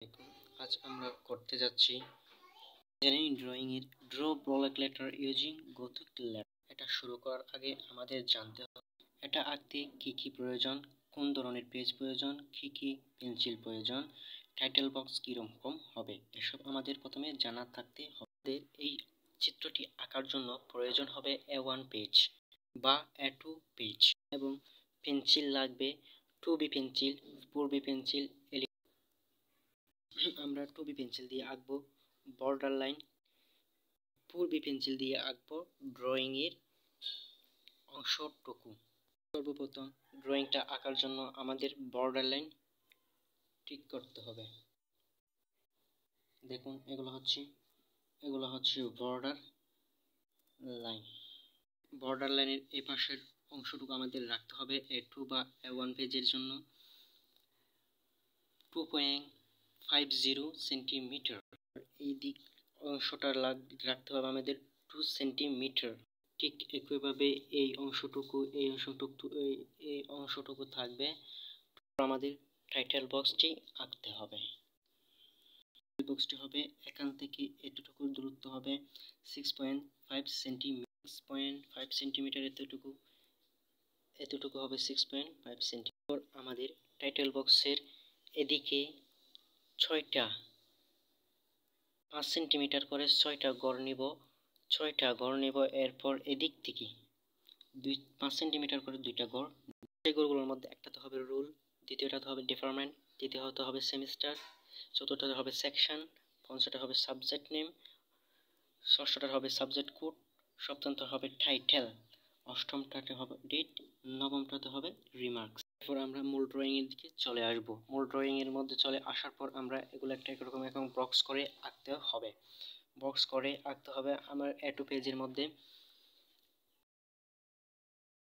দেখুন, আজ আমরা করতে যাচ্ছি ড্রয়িং এর draw block letter using Gothic letter. এটা শুরু করার আগে আমাদের জানতে হবে এটা আঁকতে কি কি প্রয়োজন, কোন ধরনের পেজ প্রয়োজন, কি কি পেন্সিল প্রয়োজন, টাইটেল বক্স কিরকম হবে, এসব আমাদের প্রথমে জানা থাকতে হবে। এই চিত্রটি আঁকার জন্য প্রয়োজন হবে A1 পেজ বা A2 পেজ এবং পেন্সিল লাগবে 2B পেন্সিল, 4B পেন্সিল। আমরা 2B পেন্সিল দিয়ে আঁকবো বর্ডার লাইন, 4B পেন্সিল দিয়ে আঁকবো ড্রয়িং এর অংশটুকু। সর্বপ্রথম ড্রয়িংটা আঁকার জন্য আমাদের বর্ডার লাইন ঠিক করতে হবে। দেখুন, এগুলো হচ্ছে বর্ডার লাইন। বর্ডার লাইনের এই পাশের অংশটুকু আমাদের রাখতে হবে A2 বা A1 পেজের জন্য 2.50 সেন্টিমিটার। এই দিক অংশটা রাখতে হবে আমাদের 2 সেন্টিমিটার। ঠিক একইভাবে এই অংশটুকু থাকবে। আমাদের টাইটেল বক্সটি আঁকতে হবে। বক্সটি হবে এখান থেকে এতটুকু দূরত্ব হবে 6.5 সেন্টিমিটার। এতটুকু হবে 6.5 সেন্টিমিটার। আমাদের টাইটেল বক্সের এদিকে 5 সেন্টিমিটার করে 6টা গড় নিব। এরপর এদিক থেকে 5 সেন্টিমিটার করে 2টা গড়। সেই গড়গুলোর মধ্যে একটাতে হবে রুল, দ্বিতীয়টাতে হবে ডিপার্টমেন্ট, তৃতীয়টা হবে সেমিস্টার, চতুর্থটা হবে সেকশন, পঞ্চমটা হবে সাবজেক্ট নেম, ষষ্ঠটা হবে সাবজেক্ট কোড, সপ্তমটা হবে টাইটেল, অষ্টমটাতে হবে ডেট, নবমটাতে হবে রিমার্কস। এরপর আমরা মূল ড্রয়িং এর দিকে চলে আসব। মূল ড্রয়িং এর মধ্যে চলে আসার পর আমরা এগুলো একটা এরকম বক্স করে আঁকতে হবে। আমার A2 পেজের মধ্যে